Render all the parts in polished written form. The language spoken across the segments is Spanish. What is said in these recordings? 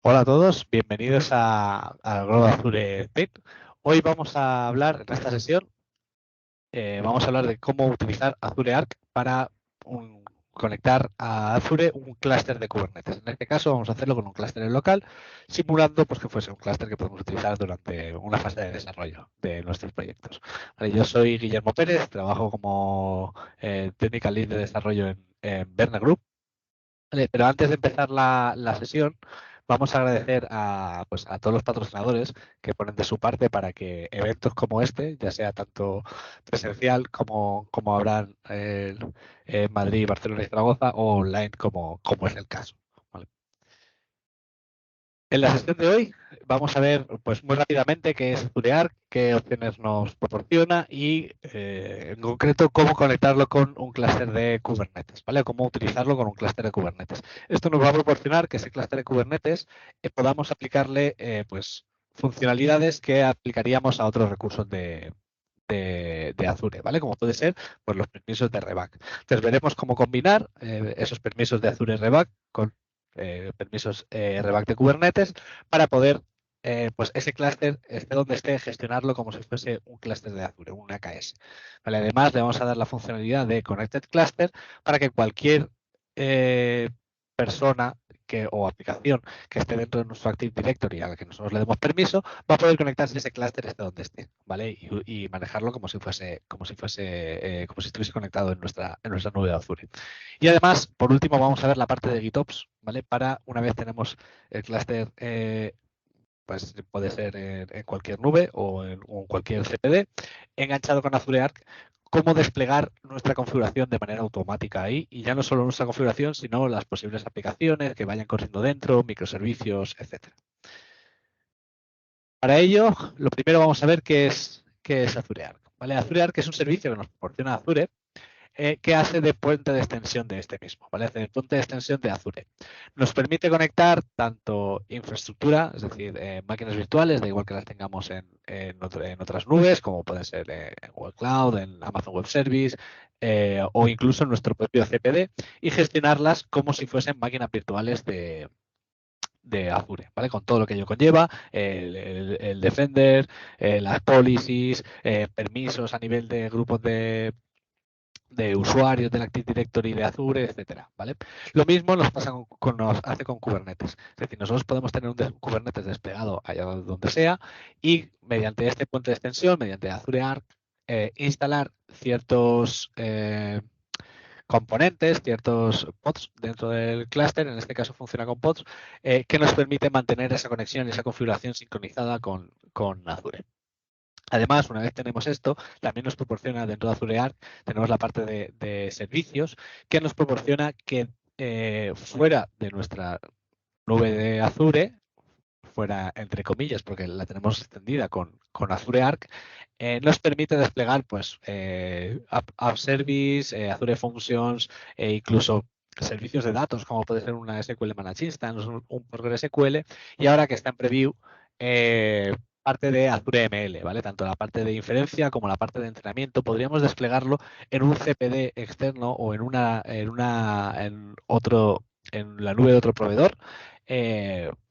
Hola a todos, bienvenidos a Global Azure Tech. Hoy vamos a hablar, en esta sesión, vamos a hablar de cómo utilizar Azure Arc para conectar a Azure un clúster de Kubernetes. En este caso vamos a hacerlo con un clúster local, simulando pues, que fuese un clúster que podemos utilizar durante una fase de desarrollo de nuestros proyectos. Vale, yo soy Guillermo Pérez, trabajo como Technical Lead de desarrollo en Berna Group. Vale, pero antes de empezar la sesión, vamos a agradecer a todos los patrocinadores que ponen de su parte para que eventos como este, ya sea tanto presencial como habrán en Madrid, Barcelona y Zaragoza, o online como es el caso. ¿Vale? En la sesión de hoy vamos a ver pues muy rápidamente qué es Azure Arc, qué opciones nos proporciona y en concreto cómo conectarlo con un clúster de Kubernetes, ¿vale? Cómo utilizarlo con un clúster de Kubernetes. Esto nos va a proporcionar que ese clúster de Kubernetes podamos aplicarle pues funcionalidades que aplicaríamos a otros recursos de Azure, ¿vale? Como puede ser pues, los permisos de Reback. Entonces veremos cómo combinar esos permisos de Azure Reback con permisos Reback de Kubernetes para poder, pues ese clúster, esté donde esté, gestionarlo como si fuese un clúster de Azure, un AKS. ¿Vale? Además, le vamos a dar la funcionalidad de Connected Cluster para que cualquier persona o aplicación que esté dentro de nuestro Active Directory a la que nosotros le demos permiso, va a poder conectarse a ese clúster esté donde esté, ¿vale? Y manejarlo como si estuviese conectado en nuestra nube de Azure. Y además, por último, vamos a ver la parte de GitOps, ¿vale? Para una vez tenemos el clúster, pues puede ser en cualquier nube o en cualquier CPD, enganchado con Azure Arc, cómo desplegar nuestra configuración de manera automática ahí, y ya no solo nuestra configuración, sino las posibles aplicaciones que vayan corriendo dentro, microservicios, etcétera. Para ello, lo primero vamos a ver qué es Azure Arc. ¿Vale? Azure Arc es un servicio que nos proporciona Azure que hace de puente de extensión de este mismo, ¿vale? Hace de puente de extensión de Azure. Nos permite conectar tanto infraestructura, es decir, máquinas virtuales, da igual que las tengamos en otras nubes, como pueden ser en Google Cloud, en Amazon Web Service, o incluso en nuestro propio CPD, y gestionarlas como si fuesen máquinas virtuales de Azure, ¿vale? Con todo lo que ello conlleva, el Defender, las policies, permisos a nivel de grupos de usuarios del Active Directory de Azure, etcétera, ¿vale? Lo mismo nos hace con Kubernetes. Es decir, nosotros podemos tener un Kubernetes desplegado allá donde sea y mediante este puente de extensión, mediante Azure Arc, instalar ciertos componentes, ciertos pods dentro del clúster, en este caso funciona con pods, que nos permite mantener esa conexión y esa configuración sincronizada con Azure. Además, una vez tenemos esto, también nos proporciona dentro de Azure Arc, tenemos la parte de servicios que nos proporciona que fuera de nuestra nube de Azure, fuera entre comillas, porque la tenemos extendida con Azure Arc, nos permite desplegar pues App Service, Azure Functions e incluso servicios de datos, como puede ser una SQL Managed Instance, un PostgreSQL, y ahora que está en preview, parte de Azure ML, ¿vale? Tanto la parte de inferencia como la parte de entrenamiento, podríamos desplegarlo en un CPD externo o en la nube de otro proveedor,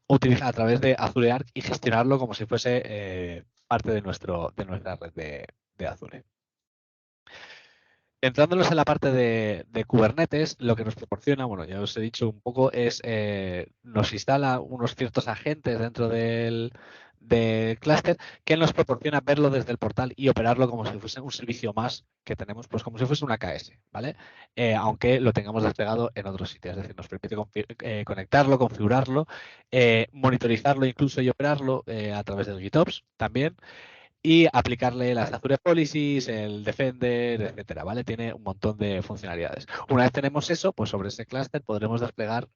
utilizar a través de Azure Arc y gestionarlo como si fuese parte de nuestra red de Azure. Centrándonos en la parte de Kubernetes, lo que nos proporciona, bueno, ya os he dicho un poco, nos instala unos ciertos agentes dentro del clúster que nos proporciona verlo desde el portal y operarlo como si fuese un servicio más que tenemos, pues como si fuese una KS, ¿vale? Aunque lo tengamos desplegado en otros sitios, es decir, nos permite conectarlo, configurarlo, monitorizarlo incluso y operarlo a través del GitOps también y aplicarle las Azure Policies, el Defender, etcétera, ¿vale? Tiene un montón de funcionalidades. Una vez tenemos eso, pues sobre ese clúster podremos desplegar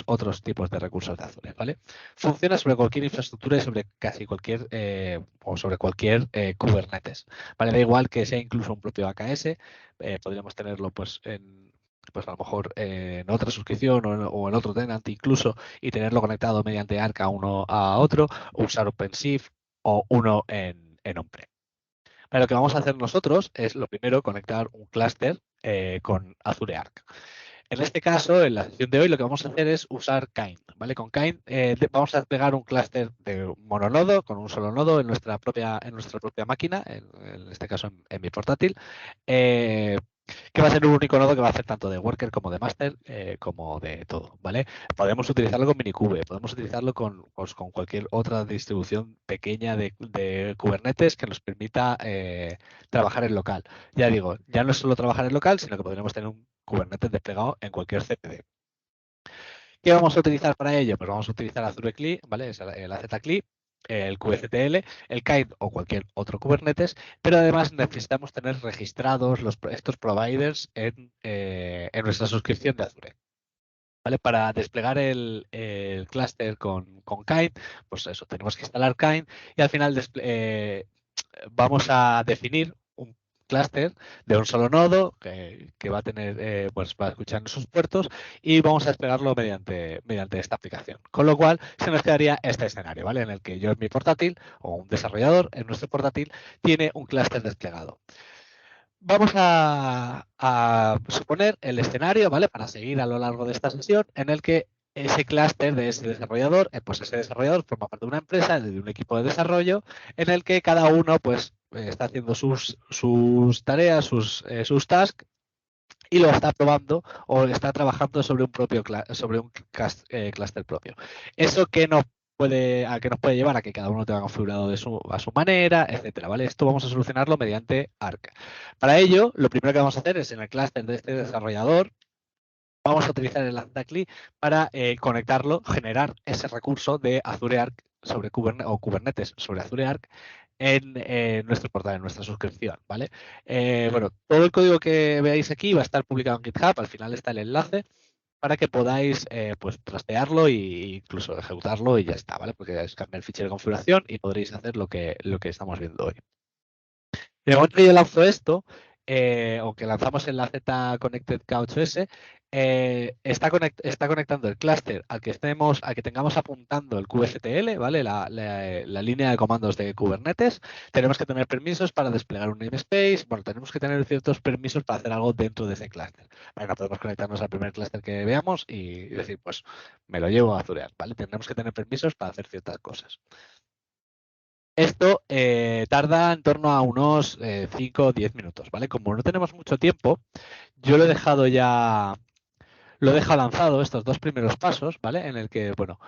otros tipos de recursos de Azure, ¿vale? Funciona sobre cualquier infraestructura y sobre casi cualquier o sobre cualquier Kubernetes, ¿vale? Da igual que sea incluso un propio AKS, podríamos tenerlo pues a lo mejor en otra suscripción o en otro tenant incluso y tenerlo conectado mediante Arca uno a otro, o usar OpenShift o uno en on-prem. Lo que vamos a hacer nosotros es, lo primero, conectar un clúster con Azure Arc. En este caso, en la sesión de hoy, lo que vamos a hacer es usar Kind, ¿vale? Con Kind vamos a desplegar un clúster de un mononodo, con un solo nodo en nuestra propia máquina, en este caso en mi portátil, que va a ser un único nodo que va a hacer tanto de worker como de master, como de todo, ¿vale? Podemos utilizarlo con Minikube, podemos utilizarlo pues, con cualquier otra distribución pequeña de Kubernetes que nos permita trabajar en local. Ya digo, ya no es solo trabajar en local, sino que podremos tener un Kubernetes desplegado en cualquier CPD. ¿Qué vamos a utilizar para ello? Pues vamos a utilizar Azure CLI, ¿vale? Es el AZ-CLI, el kubectl, el Kind o cualquier otro Kubernetes, pero además necesitamos tener registrados estos providers en nuestra suscripción de Azure. ¿Vale? Para desplegar el clúster con Kind, pues eso, tenemos que instalar Kind y al final vamos a definir un clúster de un solo nodo que va a tener, pues va a escuchar en sus puertos y vamos a desplegarlo mediante esta aplicación. Con lo cual se nos quedaría este escenario, ¿vale? En el que yo en mi portátil o un desarrollador en nuestro portátil tiene un clúster desplegado. Vamos a suponer el escenario, ¿vale? Para seguir a lo largo de esta sesión, en el que ese clúster de ese desarrollador, pues ese desarrollador forma parte de una empresa, de un equipo de desarrollo, en el que cada uno, pues, está haciendo sus tareas, sus tasks, y lo está probando o está trabajando sobre un clúster propio. Eso que nos puede llevar a que cada uno tenga configurado a su manera, etcétera, ¿vale? Esto vamos a solucionarlo mediante Arc. Para ello, lo primero que vamos a hacer es en el clúster de este desarrollador, vamos a utilizar el Lambda-CLI para conectarlo, generar ese recurso de Azure Arc sobre Kubernetes o Kubernetes sobre Azure Arc en nuestro portal, en nuestra suscripción, ¿vale? Bueno, todo el código que veáis aquí va a estar publicado en GitHub, al final está el enlace para que podáis pues trastearlo e incluso ejecutarlo y ya está, ¿vale? Porque es cambiar el fichero de configuración y podréis hacer lo que estamos viendo hoy. De momento que yo lanzo esto, o que lanzamos en la Z Connected K8S, está conectando el clúster al que tengamos apuntando el kubectl, ¿vale? La línea de comandos de Kubernetes. Tenemos que tener permisos para desplegar un namespace. Bueno, tenemos que tener ciertos permisos para hacer algo dentro de ese clúster. Vale, no podemos conectarnos al primer clúster que veamos y decir, pues me lo llevo a Azure, ¿vale? Tendremos que tener permisos para hacer ciertas cosas. Esto tarda en torno a unos 5 o 10 minutos, ¿vale? Como no tenemos mucho tiempo, yo lo he dejado lanzado estos dos primeros pasos, ¿vale? En el que, bueno,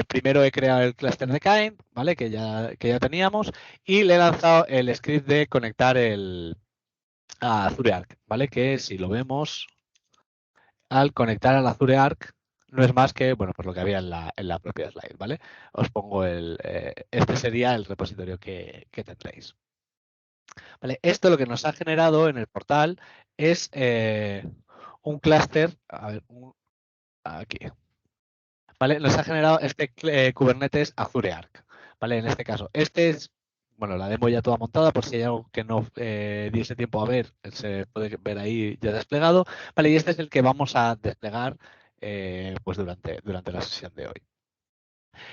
primero he creado el clúster de Kind, ¿vale? Que ya teníamos, y le he lanzado el script de conectar a Azure Arc, ¿vale? Que si lo vemos, al conectar al Azure Arc, no es más que, bueno, pues lo que había en la propia slide, ¿vale? Os pongo este sería el repositorio que tendréis. ¿Vale? Esto lo que nos ha generado en el portal es un clúster, a ver, aquí, ¿vale? Nos ha generado este Kubernetes Azure Arc, ¿vale? En este caso, este es, bueno, la demo ya toda montada, por si hay algo que no diese tiempo a ver, se puede ver ahí ya desplegado, ¿vale? Y este es el que vamos a desplegar pues durante la sesión de hoy.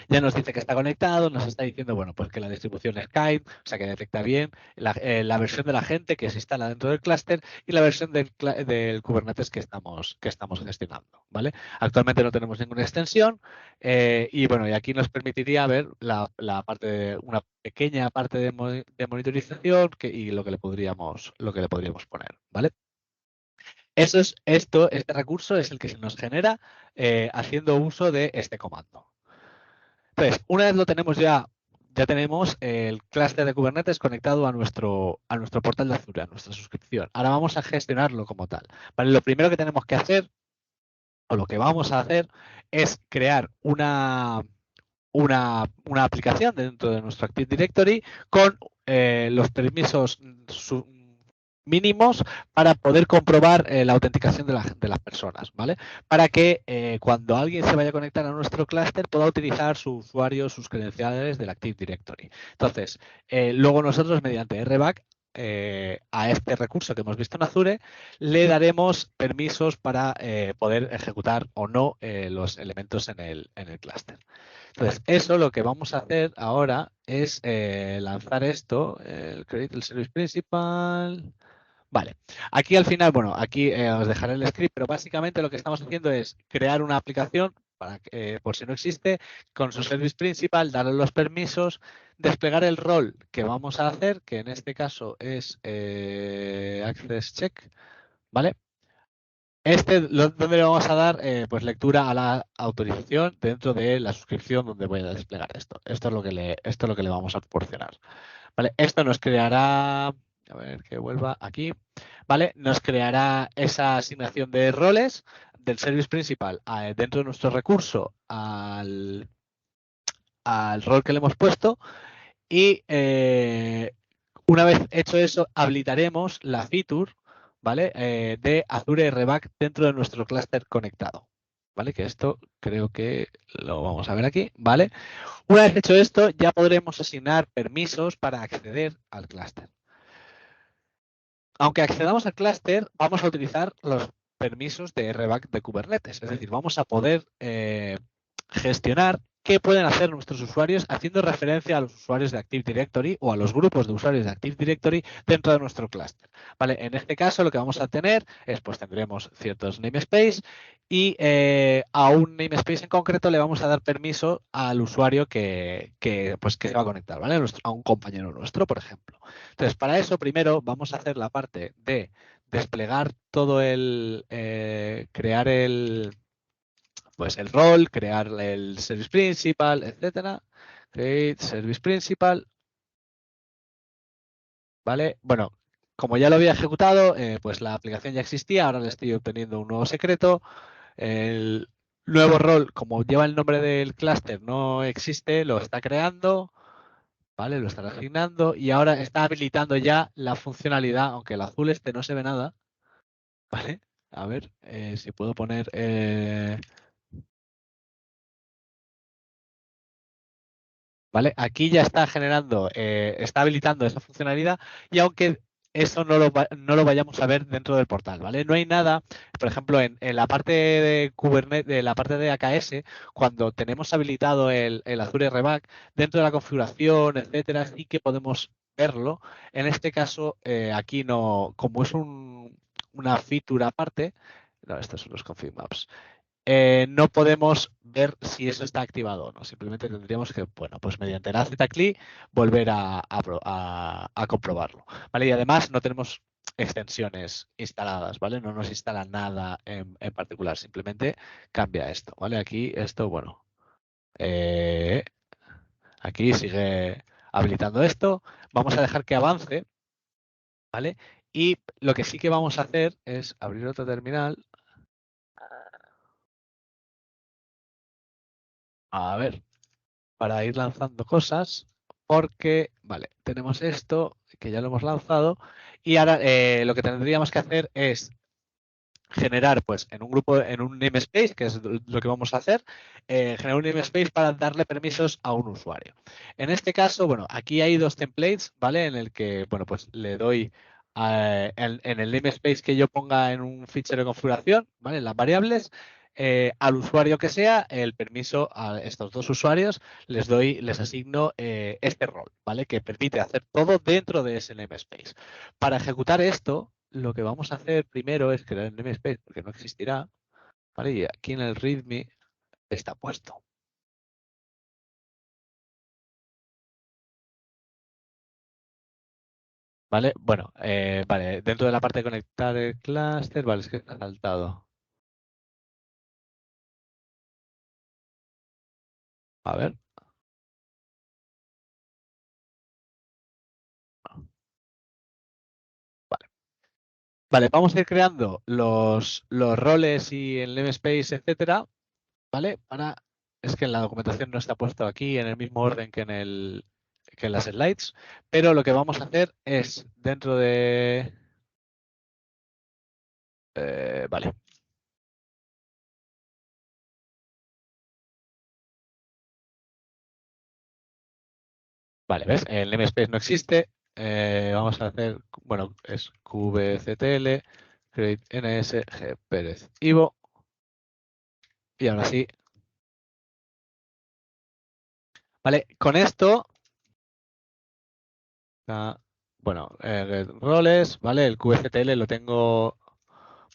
Ya nos dice que está conectado, nos está diciendo, bueno, pues que la distribución es Kind, o sea que detecta bien la versión de la gente que se instala dentro del clúster y la versión del Kubernetes que estamos gestionando, ¿vale? Actualmente no tenemos ninguna extensión y bueno, y aquí nos permitiría ver una pequeña parte de monitorización y lo que le podríamos poner, ¿vale? Este recurso es el que se nos genera haciendo uso de este comando. Entonces, una vez lo tenemos ya tenemos el clúster de Kubernetes conectado a nuestro portal de Azure, a nuestra suscripción. Ahora vamos a gestionarlo como tal. Vale, lo primero que tenemos que hacer, o lo que vamos a hacer, es crear una aplicación dentro de nuestro Active Directory con los permisos mínimos para poder comprobar la autenticación de las personas, ¿vale? Para que cuando alguien se vaya a conectar a nuestro clúster pueda utilizar su usuario, sus credenciales del Active Directory. Entonces, luego nosotros mediante RBAC a este recurso que hemos visto en Azure, le daremos permisos para poder ejecutar o no los elementos en el clúster. Entonces, eso lo que vamos a hacer ahora es lanzar esto, el Create el Service Principal. Vale, aquí al final, bueno, aquí os dejaré el script, pero básicamente lo que estamos haciendo es crear una aplicación, para por si no existe, con su service principal, darle los permisos, desplegar el rol que vamos a hacer, que en este caso es access check, ¿vale? Donde le vamos a dar pues lectura a la autorización dentro de la suscripción donde voy a desplegar esto. Esto es lo que le vamos a proporcionar. ¿Vale? Esto nos creará, a ver que vuelva aquí, ¿vale? Nos creará esa asignación de roles del service principal dentro de nuestro recurso al rol que le hemos puesto y una vez hecho eso, habilitaremos la feature, ¿vale? De Azure RBAC dentro de nuestro clúster conectado. ¿Vale? Que esto creo que lo vamos a ver aquí, ¿vale? Una vez hecho esto, ya podremos asignar permisos para acceder al clúster. Aunque accedamos al clúster, vamos a utilizar los permisos de RBAC de Kubernetes. Es decir, vamos a poder gestionar qué pueden hacer nuestros usuarios haciendo referencia a los usuarios de Active Directory o a los grupos de usuarios de Active Directory dentro de nuestro clúster. ¿Vale? En este caso, lo que vamos a tener es, pues tendremos ciertos namespace y a un namespace en concreto le vamos a dar permiso al usuario pues, que se va a conectar, ¿vale? A un compañero nuestro, por ejemplo. Entonces, para eso, primero vamos a hacer la parte de desplegar todo crear pues el rol, crear el service principal, etcétera. Create service principal, ¿vale? Bueno, como ya lo había ejecutado, pues la aplicación ya existía, ahora le estoy obteniendo un nuevo secreto. El nuevo rol, como lleva el nombre del clúster, no existe, lo está creando. ¿Vale? Lo estará asignando y ahora está habilitando ya la funcionalidad, aunque el azul este no se ve nada, ¿vale? A ver si puedo poner... ¿vale? Aquí ya está generando, está habilitando esa funcionalidad y aunque eso no lo vayamos a ver dentro del portal, ¿vale? No hay nada, por ejemplo, en la parte de Kubernetes, de la parte de AKS, cuando tenemos habilitado el Azure RBAC, dentro de la configuración, etcétera, sí que podemos verlo. En este caso, aquí no, como es una feature aparte, no, estos son los config maps. No podemos ver si eso está activado o no. Simplemente tendríamos que, bueno, pues mediante la ZCLI volver a comprobarlo. ¿Vale? Y además no tenemos extensiones instaladas, ¿vale? No nos instala nada en particular, simplemente cambia esto, ¿vale? Aquí esto, bueno, eh, aquí sigue habilitando esto. Vamos a dejar que avance, ¿vale? Y lo que sí que vamos a hacer es abrir otro terminal. A ver, para ir lanzando cosas, porque, vale, tenemos esto, que ya lo hemos lanzado, y ahora lo que tendríamos que hacer es generar, pues, en un grupo, en un namespace, que es lo que vamos a hacer, generar un namespace para darle permisos a un usuario. En este caso, bueno, aquí hay dos templates, ¿vale? En el que, bueno, pues le doy en el namespace que yo ponga en un fichero de configuración, ¿vale? En las variables, al usuario que sea, el permiso a estos dos usuarios, les asigno este rol, ¿vale? Que permite hacer todo dentro de ese namespace. Para ejecutar esto, lo que vamos a hacer primero es crear el namespace, porque no existirá, ¿vale? Y aquí en el README está puesto. ¿Vale? Bueno, vale, dentro de la parte de conectar el clúster, vale, es que está saltado. A ver, vale. Vale, vamos a ir creando los roles y el namespace, etcétera, ¿vale? Es que en la documentación no está puesto aquí en el mismo orden que en las slides, pero lo que vamos a hacer es dentro de... vale. Vale, ¿ves? El namespace no existe. Vamos a hacer, bueno, es kubectl, create ns, g Pérez Ivo. Y ahora sí. Vale, con esto. bueno, roles, ¿vale? El QFTL lo tengo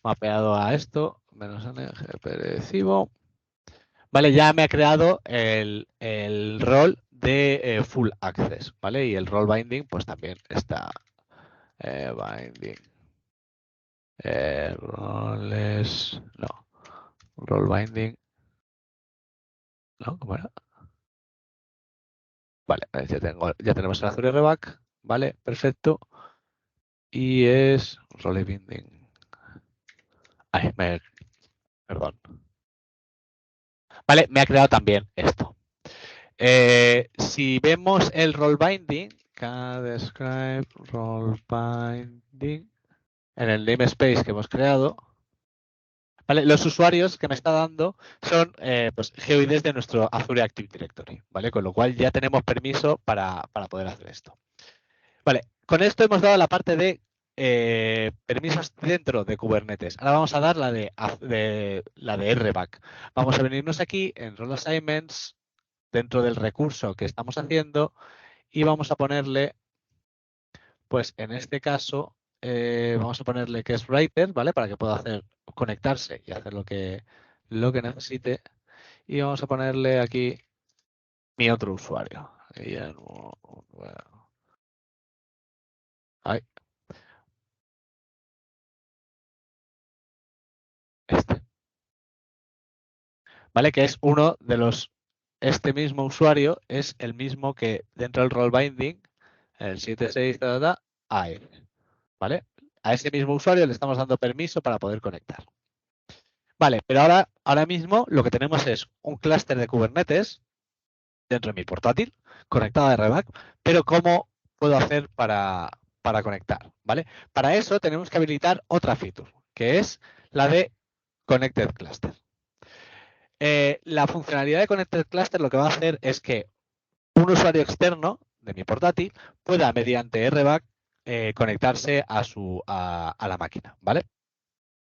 mapeado a esto, menos NG Vale, ya me ha creado el rol de full access, ¿vale? Y el role binding, pues también está binding. Roles, no, role binding, ¿no? ¿Cómo era? Vale, ya tenemos el Azure Reback, ¿vale? Perfecto. Y es role binding. Ay, perdón. Vale, me ha creado también esto. Si vemos el role binding, describe role binding en el namespace que hemos creado, ¿vale? Los usuarios que me está dando son pues, GeoIDs de nuestro Azure Active Directory, ¿vale? Con lo cual ya tenemos permiso para poder hacer esto. Vale, con esto hemos dado la parte de permisos dentro de Kubernetes. Ahora vamos a dar la de RBAC. Vamos a venirnos aquí en Role Assignments, dentro del recurso que estamos haciendo, y vamos a ponerle, pues en este caso, vamos a ponerle que es writer, ¿vale? Para que pueda conectarse y hacer lo que necesite. Y vamos a ponerle aquí mi otro usuario. Ay, este. ¿Vale? Que es uno de este mismo usuario es el mismo que dentro del role binding, el 76, hay, ¿vale? A ese mismo usuario le estamos dando permiso para poder conectar. Vale, pero ahora mismo lo que tenemos es un clúster de Kubernetes dentro de mi portátil, conectado a RBAC, pero ¿cómo puedo hacer para conectar? ¿Vale? Para eso tenemos que habilitar otra feature, que es la de Connected Cluster. La funcionalidad de Connected Cluster lo que va a hacer es que un usuario externo de mi portátil pueda, mediante RBAC, conectarse a la máquina, ¿vale?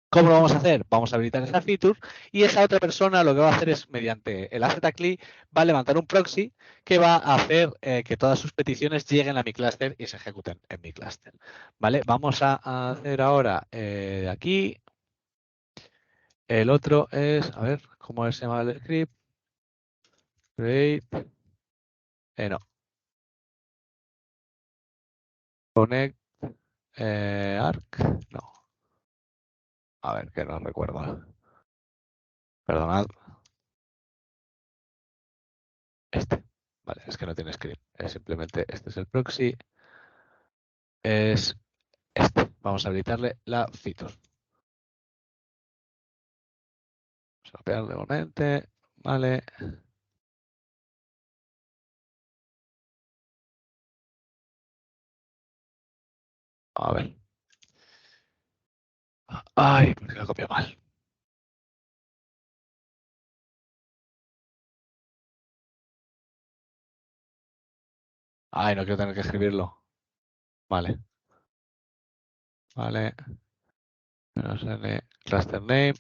¿Cómo lo vamos a hacer? Vamos a habilitar esa feature y esa otra persona lo que va a hacer es, mediante el AZCLI, va a levantar un proxy que va a hacer que todas sus peticiones lleguen a mi clúster y se ejecuten en mi clúster. ¿Vale? Vamos a hacer ahora aquí. El otro es, a ver, ¿cómo se llama el script? Create. No. Connect arc. No. A ver, que no recuerdo. Perdonad. Este. Vale, es que no tiene script. Es simplemente este es el proxy. Es este. Vamos a habilitarle la feature. Vamos a copiar legalmente. Vale. A ver. Ay, porque la copio mal. Ay, no quiero tener que escribirlo. Vale. Vale. Menos N cluster name.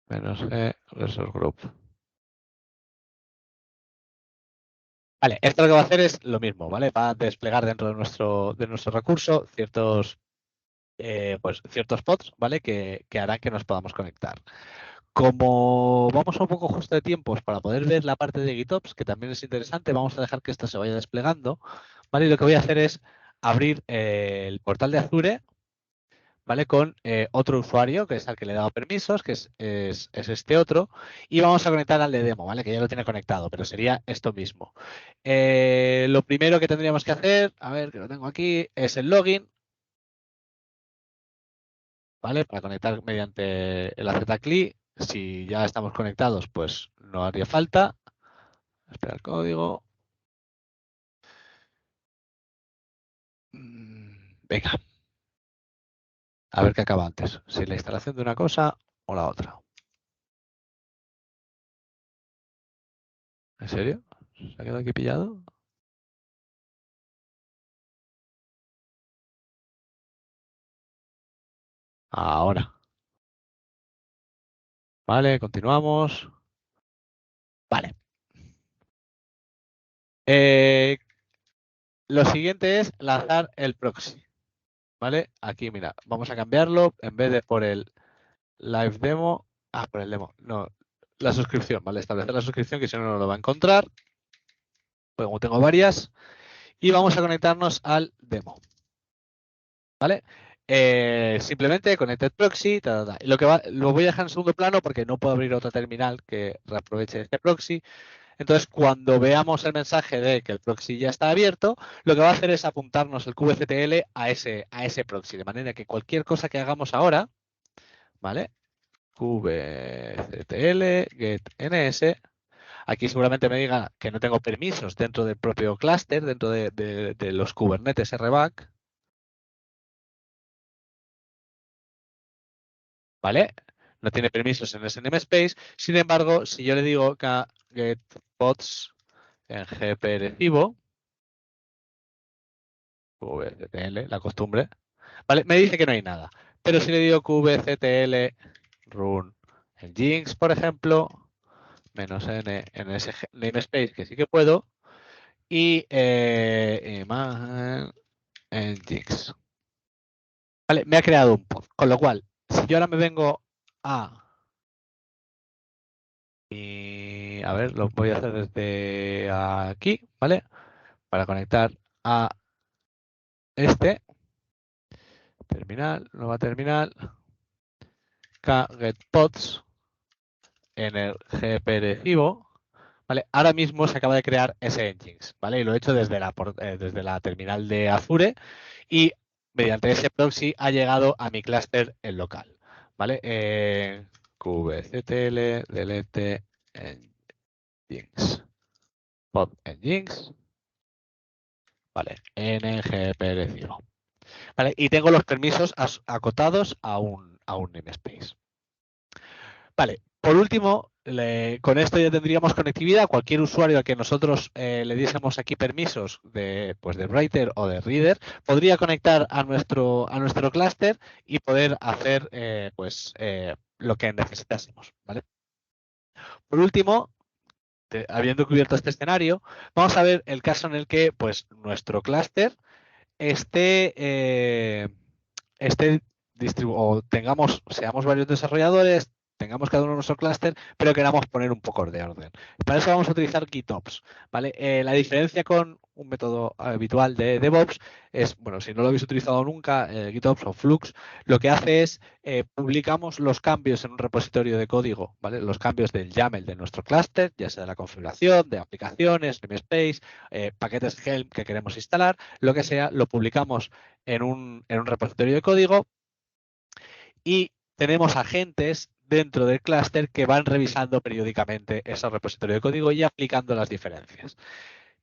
Menos E resource group. Vale, esto lo que va a hacer es lo mismo, ¿vale? Va a desplegar dentro de nuestro recurso ciertos pods, ¿vale? Que harán que nos podamos conectar. Como vamos un poco justo de tiempos para poder ver la parte de GitOps, que también es interesante, vamos a dejar que esto se vaya desplegando, ¿vale? Y lo que voy a hacer es abrir el portal de Azure, ¿vale? Con otro usuario, que es al que le he dado permisos, que es este otro, y vamos a conectar al de demo, ¿vale? Que ya lo tiene conectado, pero sería esto mismo. Lo primero que tendríamos que hacer, a ver, que lo tengo aquí, es el login, ¿vale? Para conectar mediante el AZCLI. Si ya estamos conectados, pues no haría falta. Espera el código. Venga, a ver qué acaba antes. Si la instalación de una cosa o la otra. ¿En serio? ¿Se ha quedado aquí pillado? Ahora. Vale, continuamos. Vale. Eh, lo siguiente es lanzar el proxy. ¿Vale? Aquí, mira, vamos a cambiarlo. En vez de por el live demo. Por el demo. No, la suscripción, ¿vale? Establecer la suscripción, que si no, no lo va a encontrar. Pues como tengo varias. Y vamos a conectarnos al demo. ¿Vale? Simplemente Connected Proxy. Lo voy a dejar en segundo plano porque no puedo abrir otra terminal que reaproveche este proxy. Entonces, cuando veamos el mensaje de que el proxy ya está abierto, lo que va a hacer es apuntarnos el kubectl a ese proxy. De manera que cualquier cosa que hagamos ahora, ¿vale? kubectl get ns. Aquí seguramente me diga que no tengo permisos dentro del propio clúster, dentro de los Kubernetes RBAC. ¿Vale? No tiene permisos en ese namespace. Sin embargo, si yo le digo que get pods en gprecibo, kubectl, la costumbre, ¿vale? Me dice que no hay nada. Pero si le digo kubectl run en Jinx, por ejemplo, -n en ese namespace, que sí que puedo, y imagen en Jinx. Vale, me ha creado un pod. Con lo cual, si yo ahora me vengo a ver, lo voy a hacer desde aquí, ¿vale? Para conectar a este terminal, nueva terminal, kgetpods en el gprecibo, ¿vale? Ahora mismo se acaba de crear ese Nginx, ¿vale? Y lo he hecho desde la terminal de Azure y mediante ese proxy ha llegado a mi clúster en local, ¿vale? kubectl delete Nginx, pod Nginx, ¿vale? ngprecibo. ¿Vale? Y tengo los permisos acotados a un namespace. Vale, por último, con esto ya tendríamos conectividad. Cualquier usuario al que nosotros le diésemos aquí permisos pues de writer o de reader podría conectar a nuestro clúster y poder hacer lo que necesitásemos. ¿Vale? Por último, habiendo cubierto este escenario, vamos a ver el caso en el que pues, nuestro clúster seamos varios desarrolladores, tengamos cada uno nuestro clúster, pero queramos poner un poco de orden. Para eso vamos a utilizar GitOps, ¿vale? La diferencia con un método habitual de DevOps es, bueno, si no lo habéis utilizado nunca, GitOps o Flux, lo que hace es publicamos los cambios en un repositorio de código, ¿vale? Los cambios del YAML de nuestro clúster, ya sea de la configuración, de aplicaciones, namespace, paquetes Helm que queremos instalar, lo que sea, lo publicamos en un repositorio de código y tenemos agentes dentro del clúster que van revisando periódicamente ese repositorio de código y aplicando las diferencias.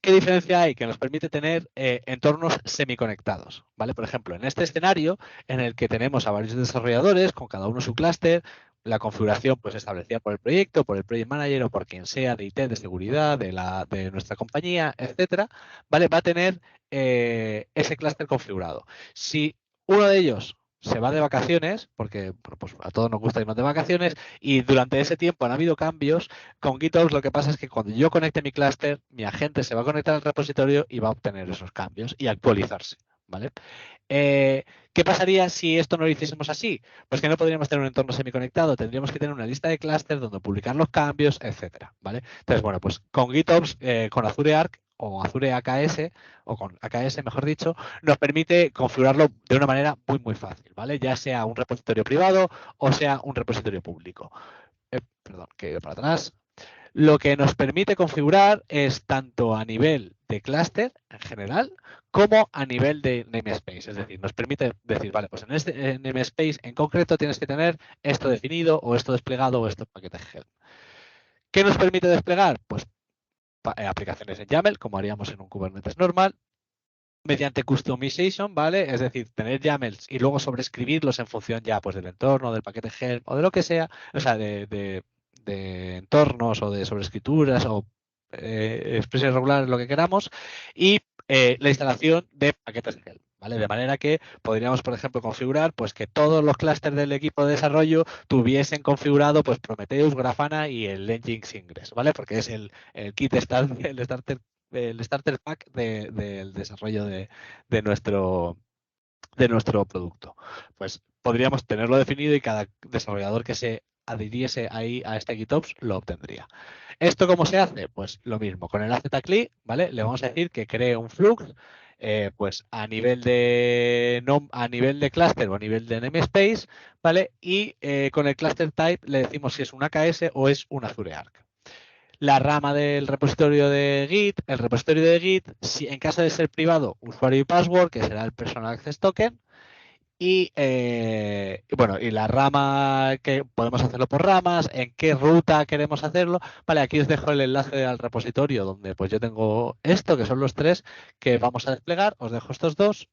¿Qué diferencia hay? Que nos permite tener entornos semiconectados, ¿vale? Por ejemplo, en este escenario en el que tenemos a varios desarrolladores con cada uno su clúster, la configuración pues establecida por el proyecto, por el project manager o por quien sea de IT, de seguridad, de nuestra compañía, etcétera, ¿vale? Va a tener ese clúster configurado. Si uno de ellos se va de vacaciones, porque bueno, pues a todos nos gusta irnos de vacaciones, y durante ese tiempo han habido cambios, con GitOps lo que pasa es que cuando yo conecte mi clúster, mi agente se va a conectar al repositorio y va a obtener esos cambios y actualizarse, ¿vale? ¿Qué pasaría si esto no lo hiciésemos así? Pues que no podríamos tener un entorno semiconectado, tendríamos que tener una lista de clústeres donde publicar los cambios, etcétera, ¿vale? Entonces, bueno, pues con GitOps, con Azure Arc o Azure AKS, o con AKS, mejor dicho, nos permite configurarlo de una manera muy, muy fácil, ¿vale? Ya sea un repositorio privado o sea un repositorio público. Perdón, que he ido para atrás. Lo que nos permite configurar es tanto a nivel de clúster en general como a nivel de namespace. Es decir, nos permite decir, vale, pues en este namespace en concreto tienes que tener esto definido o esto desplegado o esto paquete Helm. ¿Qué nos permite desplegar? Pues aplicaciones en YAML, como haríamos en un Kubernetes normal, mediante customization, ¿vale? Es decir, tener YAMLs y luego sobreescribirlos en función ya pues del entorno, del paquete Helm o de lo que sea, o sea, de entornos o de sobreescrituras o expresiones regulares, lo que queramos, y la instalación de paquetes Helm, ¿vale? De manera que podríamos, por ejemplo, configurar pues que todos los clústeres del equipo de desarrollo tuviesen configurado pues Prometheus, Grafana y el Nginx Ingress, ¿vale? Porque es el kit el starter el starter pack del desarrollo de nuestro producto. Pues podríamos tenerlo definido y cada desarrollador que se adhiriese ahí a este GitOps lo obtendría. ¿Esto cómo se hace? Pues lo mismo, con el AZCLI, ¿vale? Le vamos a decir que cree un flux, pues a nivel de cluster o a nivel de namespace, ¿vale? Y con el cluster type le decimos si es un AKS o es un Azure Arc. La rama del repositorio de Git, el repositorio de Git, si en caso de ser privado, usuario y password, que será el Personal Access Token, y bueno, y la rama que podemos hacerlo por ramas, en qué ruta queremos hacerlo. Vale, aquí os dejo el enlace al repositorio donde pues yo tengo esto, que son los tres que vamos a desplegar. Os dejo estos dos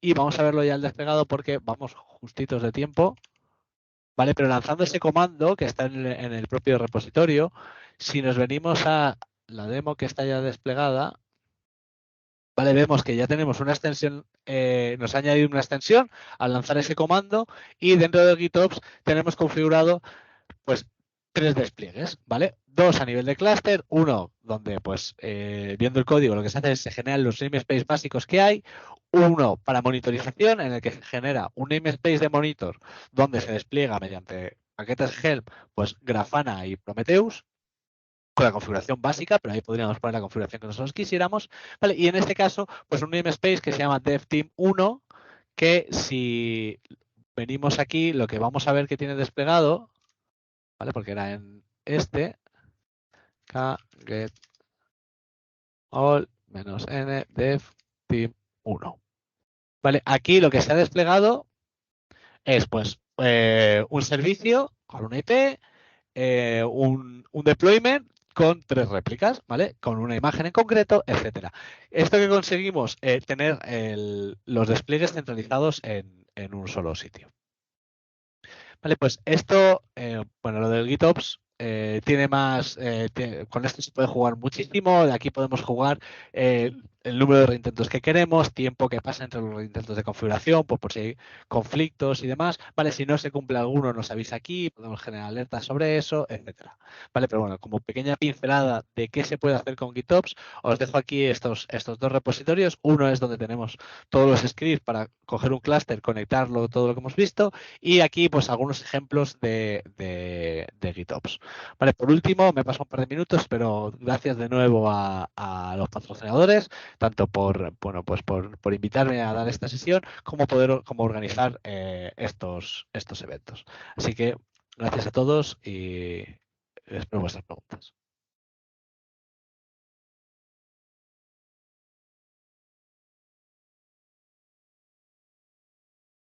y vamos a verlo ya el desplegado porque vamos justitos de tiempo. Vale, pero lanzando ese comando que está en el propio repositorio, si nos venimos a la demo que está ya desplegada, vale, vemos que ya tenemos una extensión, nos ha añadido una extensión al lanzar ese comando y dentro de GitOps tenemos configurado pues 3 despliegues, ¿vale? 2 a nivel de clúster, uno donde pues viendo el código lo que se hace es se generan los namespace básicos que hay, uno para monitorización en el que se genera un namespace de monitor donde se despliega mediante paquetes help pues Grafana y Prometheus con la configuración básica, pero ahí podríamos poner la configuración que nosotros quisiéramos, ¿vale? Y en este caso, pues un namespace que se llama DevTeam1, que si venimos aquí, lo que vamos a ver que tiene desplegado, ¿vale? Porque era en este, get all -n DevTeam1. ¿Vale? Aquí lo que se ha desplegado es pues un servicio con una IP, un deployment con 3 réplicas, ¿vale? Con una imagen en concreto, etcétera. Esto que conseguimos, tener los despliegues centralizados en un solo sitio. Vale, pues esto, bueno, lo del GitOps tiene más, con esto se puede jugar muchísimo, de aquí podemos jugar el número de reintentos que queremos, tiempo que pasa entre los reintentos de configuración, pues por si hay conflictos y demás, vale, si no se cumple alguno nos avisa aquí, podemos generar alertas sobre eso, etcétera. Vale, pero bueno, como pequeña pincelada de qué se puede hacer con GitOps, os dejo aquí estos dos repositorios, uno es donde tenemos todos los scripts para coger un clúster, conectarlo, todo lo que hemos visto, y aquí, pues, algunos ejemplos de GitOps. Vale, por último, me paso un par de minutos, pero gracias de nuevo a los patrocinadores, tanto bueno, pues por invitarme a dar esta sesión, como organizar estos eventos. Así que gracias a todos y espero vuestras preguntas.